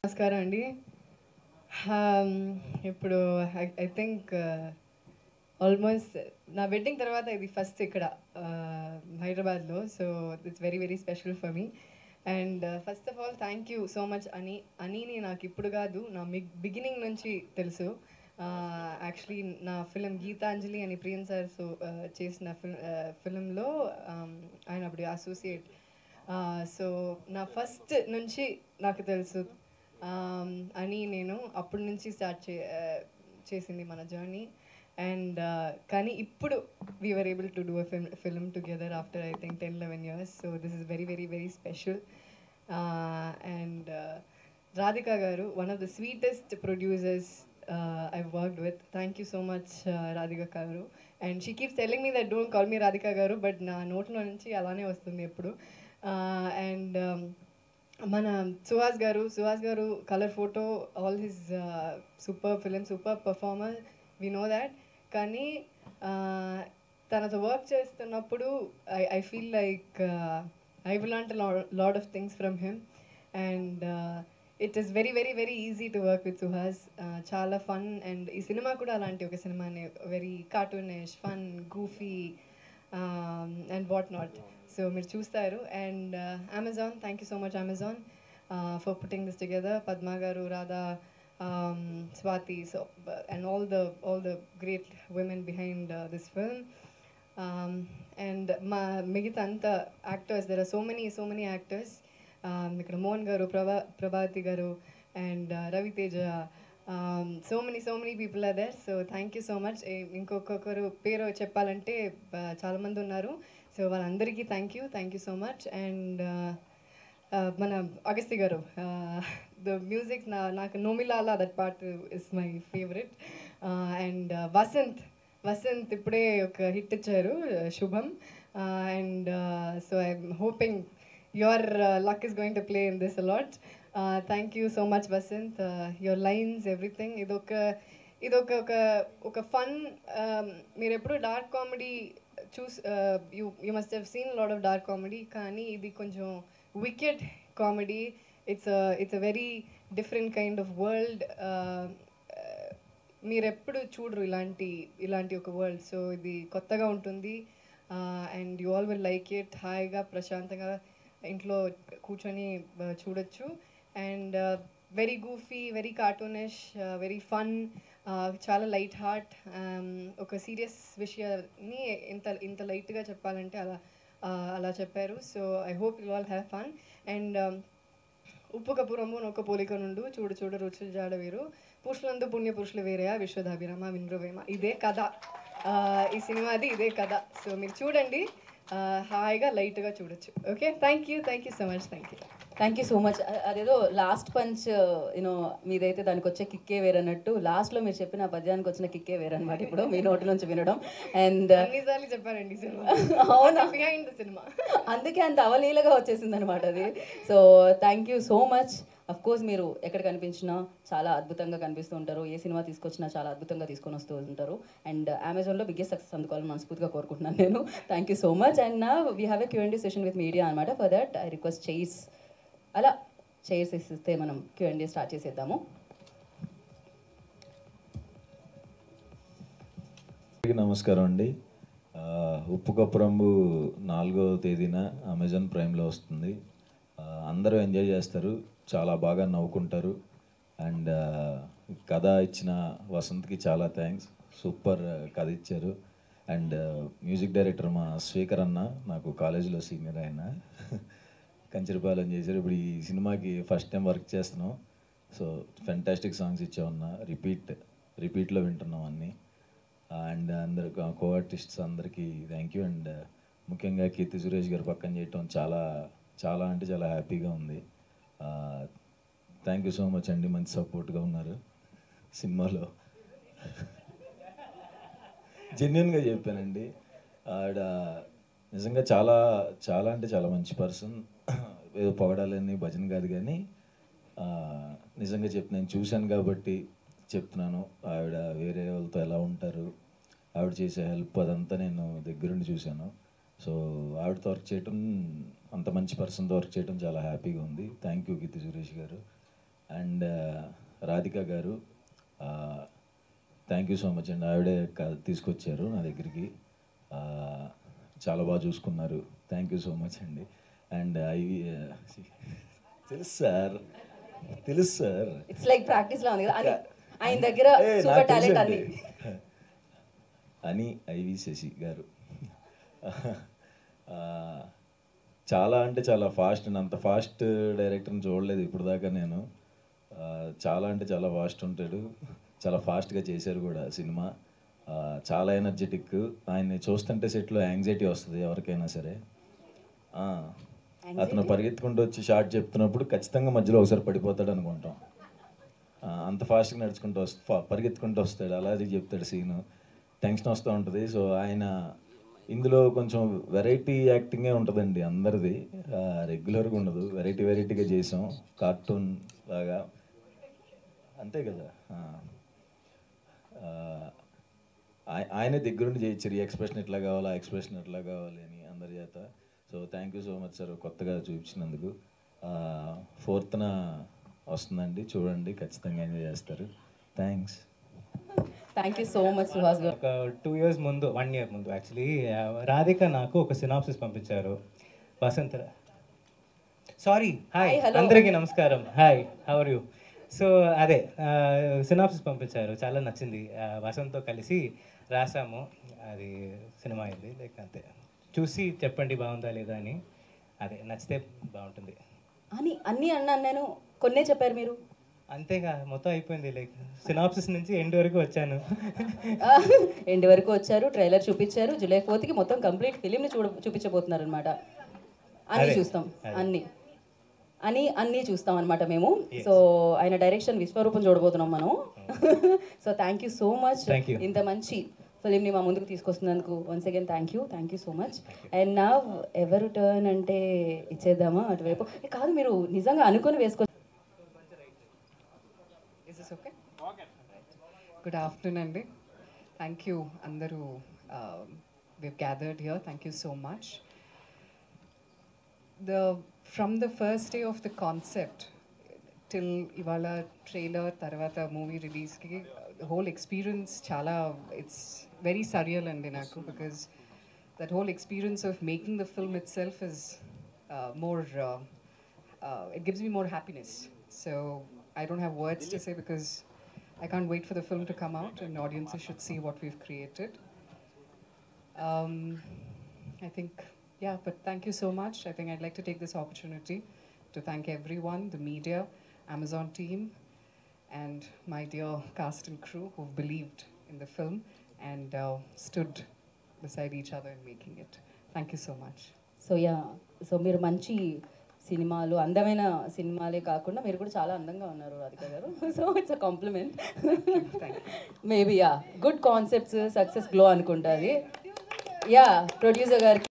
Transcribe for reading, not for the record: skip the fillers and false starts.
నమస్కారం అండి. ఇప్పుడు ఐ థింక్ ఆల్మోస్ట్ నా వెడ్డింగ్ తర్వాత ఇది ఫస్ట్ ఇక్కడ హైదరాబాద్లో. So it's very very special for me. And first of all thank you so much అనీని నాకు ఇప్పుడు కాదు, నా బిగినింగ్ నుంచి తెలుసు. యాక్చువల్లీ నా ఫిలిం గీతాంజలి అని ప్రియన్ సార్ చేసిన ఫిలింలో ఆయన అప్పుడు అసోసియేట్. సో నా ఫస్ట్ నుంచి నాకు తెలుసు అని నేను అప్పటి నుంచి చేసింది మన జర్నీ. అండ్ కానీ ఇప్పుడు we are able to do a film together after I think 10-11 years. So this is very very very special. And Radhika garu, one of the sweetest producers I've worked with. Thank you so much, Radhika garu. And she keeps telling me that don't call me Radhika garu, but na notlo nunchi alane vastundi eppudu. And మన సుహాస్ గారు colour photo, all his super film, super performer, we know that. కానీ తనతో work చేస్తున్నప్పుడు I feel like I will learn lot of things from him. And it is very very very easy to work with Suhas. చాలా fun. అండ్ ఈ సినిమా కూడా అలాంటి ఒక సినిమానే, very cartoonish, fun, goofy and what not. So మీరు చూస్తారు. And Amazon, thank you so much Amazon for putting this together. Padma garu, Radha, Swathi, so and all the great women behind this film. And మా మిగతా అంతా actors, there are so many actors. ఇక్కడ Mohan garu, Prabhati garu, and Ravi Teja, so many people are there. So thank you so much. ఇంకొకరు పేరు చెప్పాలంటే చాలామంది ఉన్నారు. So వాళ్ళందరికీ thank you so much. And మన అగస్తి గారు, ద మ్యూజిక్ నాకు నోమిలాలా, that part is my favourite. And Vasanth ఇప్పుడే ఒక హిట్ ఇచ్చారు, శుభం. And so I'm hoping your luck is going to play in this a lot. Thank you so much, Vasant. Your lines, everything. ఇదొక fun. మీరు ఎప్పుడు dark comedy you must have seen lot of dark comedy, కానీ ఇది కొంచెం wicked comedy. It's a very different kind of world. మీరు ఎప్పుడు చూడరు ఇలాంటి ఒక వరల్డ్. సో ఇది కొత్తగా ఉంటుంది. And you all will like it. హాయిగా ప్రశాంతంగా ఇంట్లో కూర్చొని చూడొచ్చు. And very goofy, very cartoonish, very fun, చాలా లైట్ హార్ట్. ఒక సీరియస్ విషయాన్ని ఇంత లైట్గా చెప్పాలంటే అలా చెప్పారు. So I hope you all have fun. And ఉప్పు కపురము నొక్క పోలిక నుండు, చూడు చూడు రుచులు జాడ వేరు, పురుషులందు పుణ్య పురుషులు వేరేయా, విశ్వధాభిరామ వింద్రవేమ. ఇదే కథ, ఈ సినిమాది ఇదే కథ. సో మీరు చూడండి, హాయిగా లైట్గా చూడొచ్చు. Okay, thank you so much. Thank you so much. అదేదో లాస్ట్ పంచ్ యూనో మీదైతే దానికి వచ్చే కిక్కే వేరన్నట్టు, లాస్ట్లో మీరు చెప్పిన పద్యానికి వచ్చిన కిక్కే వేరనమాట ఇప్పుడు మీ నోటి నుంచి వినడం. అండ్ అన్నిసార్లు చెప్పారండి సినిమా. అవునా, బిహైండ్ ద సినిమా, అందుకే అంత అవలీలగా వచ్చేసింది అనమాట అది. So thank you so much. Of course మీరు ఎక్కడ కనిపించినా చాలా అద్భుతంగా కనిపిస్తూ ఉంటారు. ఏ సినిమా తీసుకొచ్చినా చాలా అద్భుతంగా తీసుకొని వస్తూ ఉంటారు. అండ్ అమెజాన్లో బిగ్గెస్ట్ సక్సెస్ అందుకోవాలని మనస్ఫూర్తిగా కోరుకుంటున్నాను నేను. Thank you so much. And నా we have a Q&A session with media అనమాట. For that I request chairs. అలా చైర్స్ ఇస్తే మనం Q&A స్టార్ట్ చేసేద్దాము. నమస్కారం అండి. ఉప్పు కప్పురంబు 4వ తేదీన అమెజాన్ ప్రైమ్లో వస్తుంది. అందరూ ఎంజాయ్ చేస్తారు, చాలా బాగా నవ్వుకుంటారు. అండ్ కథ ఇచ్చిన వసంత్కి చాలా థ్యాంక్స్, సూపర్ కథ ఇచ్చారు. అండ్ మ్యూజిక్ డైరెక్టర్ మా స్పీకర్ అన్న, నాకు కాలేజీలో సీనియర్ ఆయన, కంచరిపాలెం చేశారు. ఇప్పుడు ఈ సినిమాకి ఫస్ట్ టైం వర్క్ చేస్తున్నాం. సో ఫెంటాస్టిక్ సాంగ్స్ ఇచ్చామన్నా, రిపీట్లో వింటున్నాం అన్నీ. అండ్ అందరు కో ఆర్టిస్ట్స్ అందరికీ థ్యాంక్ యూ. అండ్ ముఖ్యంగా కీర్తి సురేష్ గారు పక్కన చేయటం చాలా అంటే చాలా హ్యాపీగా ఉంది. థ్యాంక్ యూ సో మచ్ అండి, మంచి సపోర్ట్గా ఉన్నారు సినిమాలో. జెన్యున్గా చెప్పానండి. ఆవిడ నిజంగా చాలా అంటే చాలా మంచి పర్సన్. ఏదో పొగడాలని భజన కాదు, కానీ నిజంగా నేను చూశాను కాబట్టి చెప్తున్నాను. ఆవిడ వేరే వాళ్ళతో ఎలా ఉంటారు, ఆవిడ చేసే హెల్ప్ అదంతా నేను దగ్గరుండి చూశాను. సో ఆవిడతో వర్క్ చేయటం, అంత మంచి పర్సన్తో వర్క్ చేయడం చాలా హ్యాపీగా ఉంది. థ్యాంక్ యూ కీర్తి సురేష్ గారు. అండ్ రాధిక గారు, థ్యాంక్ యూ సో మచ్ అండి. ఆవిడే తీసుకొచ్చారు నా దగ్గరికి, చాలా బాగా చూసుకున్నారు. థ్యాంక్ యూ సో మచ్ అండి. అండ్ తెలుసు సార్, తెలుసు సార్. ఇట్స్ లైక్ ప్రాక్టీస్లో ఉంది కదా ఆయన దగ్గర సూపర్ టాలెంట్ అన్ని. అని ఐవి శశి గారు చాలా అంటే చాలా ఫాస్ట్ అండి. అంత ఫాస్ట్ డైరెక్టర్ని చూడలేదు ఇప్పుడు దాకా నేను. చాలా అంటే చాలా ఫాస్ట్ ఉంటాడు, చాలా ఫాస్ట్గా చేశారు కూడా సినిమా. చాలా ఎనర్జెటిక్. ఆయన్ని చూస్తుంటే సెట్లో యాంగ్జైటీ వస్తుంది ఎవరికైనా సరే. అతను పరిగెత్తుకుంటూ వచ్చి షార్ట్ చెప్తున్నప్పుడు ఖచ్చితంగా మధ్యలో ఒకసారి పడిపోతాడు అనుకుంటాం. అంత ఫాస్ట్గా నడుచుకుంటూ పరిగెత్తుకుంటూ వస్తాడు, అలాగే చెప్తాడు సీను. టెన్షన్ వస్తూ ఉంటుంది. సో ఆయన ఇందులో కొంచెం వెరైటీ యాక్టింగే ఉంటుందండి అందరిది, రెగ్యులర్గా ఉండదు. వెరైటీగా చేసాం, కార్టూన్ లాగా, అంతే కదా. ఆయనే దగ్గరుండి చేయించారు, ఈ ఎక్స్ప్రెషన్ ఎట్లా కావాలి, ఆ ఎక్స్ప్రెషన్ ఎట్లా కావాలి అని అందరి చేత. So thank you so much sir కొత్తగా చూపించినందుకు. 4th వస్తుందండి, చూడండి, ఖచ్చితంగా ఎంజాయ్ చేస్తారు. Thanks. Thank you so much Suhas గారు. ఒక 2 years ముందు, 1 year ముందు యాక్చువల్లీ రాధిక నాకు ఒక సినాప్సిస్ పంపించారు. వసంత్, సారీ, హాయ్ అందరికీ నమస్కారం, hi, how are you. So అదే సినాప్సిస్ పంపించారు, చాలా నచ్చింది. వసంత్తో కలిసి రాసాము, అది సినిమా అయింది. లైక్ అంతే, చూసి చెప్పండి బాగుందా లేదా అని. అదే నచ్చితే బాగుంటుంది అని అన్నీ అన్నాను నేను, కొన్నే చెప్పారు మీరు. అంతేగా, మొత్తం అయిపోయింది. లైక్ సినాప్సిస్ నుంచి ఎండ్ వరకు వచ్చాను. ఎండ్ వరకు వచ్చారు, ట్రైలర్ చూపించారు. July 4th మొత్తం కంప్లీట్ ఫిలింని చూపించబోతున్నారు అనమాట. అన్నీ చూస్తాం, అన్నీ చూస్తాం అనమాట మేము. సో ఆయన డైరెక్షన్ విశ్వరూపం చూడబోతున్నాం మనం. So thank you so much, ఇంత మంచి ఫిలింని మా ముందుకు తీసుకొస్తున్నందుకు once again thank you so much. And నా ఎవరు టర్న్ అంటే ఇచ్చేద్దామా అటువైపు? కాదు, మీరు నిజంగా అనుకుని వేసుకో. Is this okay? Good afternoon, Andy. Thank you, Andaru. We've gathered here. Thank you so much. From the first day of the concept till Ivala trailer, Tarvata movie release, the whole experience, it's very surreal and naku, because that whole experience of making the film itself is more, it gives me more happiness. So I don't have words to say, because I can't wait for the film to come out and audiences should see what we've created. I think, yeah, but thank you so much. I think I'd like to take this opportunity to thank everyone, the media, Amazon team, and my dear cast and crew who've believed in the film and stood beside each other in making it. Thank you so much. So మీరు మంచి సినిమాలు, అందమైన సినిమాలే కాకుండా మీరు కూడా చాలా అందంగా ఉన్నారు రాధిక గారు. So it's a compliment. Maybe good concepts, success glow అనుకుంటుంది. ప్రొడ్యూసర్ గారికి